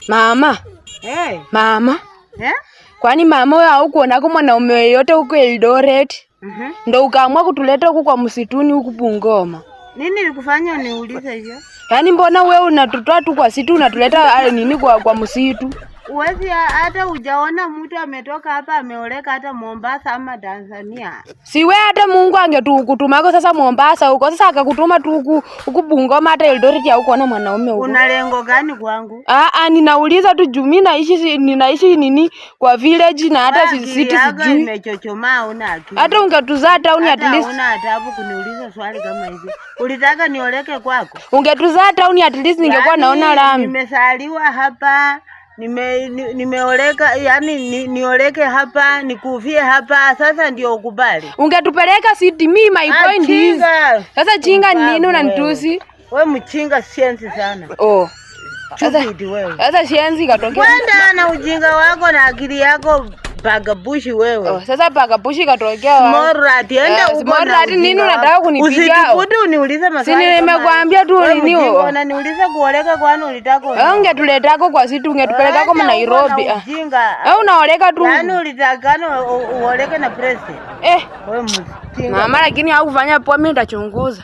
Mama. Hey. Mama. Eh? Kwani mama wewe haukuona kama mwanaume yeyote huko Eldoret? Ndio ukaamua kutuleta huku kwa msituni huku Bungoma. Nini nilikufanya uniulize hivyo? Yaani mbona wewe unatutoa tu kwa situ unatuleta nini kwa msitu? Uwezi hata hujaona mtu ametoka hapa ameoleka hata Mombasa ama Tanzania. Siwe hata Mungu angetukutumako sasa Mombasa huko. Sasa akakutuma tu huku Bungoma hata Eldoret ya huko na mwanaume huko. Una lengo gani kwangu? Ninauliza tu juu mimi ninaishi nini kwa village na hata city sijui. Nimechochomaa una akili. Hata ungetuzaa town at least. Una adabu kuniuliza swali kama hivi. Ulitaka nioleke kwako? Ungetuzaa town at least ningekuwa naona lami. Nimesaliwa hapa. Nimeoleka yani nioleke hapa nikuvie hapa sasa ndio ukubali. Ungetupeleka city my point is. Sasa chinga nini unanitusi? Wewe mchinga sienzi sana. Oh. Sasa sienzi katokea. Kwenda na ujinga wako na akili yako bagabushi wewe. Oh, sasa bagabushi katokea wapi? Smorati enda uko. Smorati nini unataka kunipiga? Usitukuti uniulize maswali. Si nimekwambia tu nini wewe? Unaniuliza kuoleka kwani ulitaka? Wewe ungetuletako kwa situ ungetupeleka kama Nairobi. Wewe unaoleka tu. Yaani ulitakana uoleke na president. Wewe mjinga. Mama lakini haukufanya poa, mimi nitachunguza.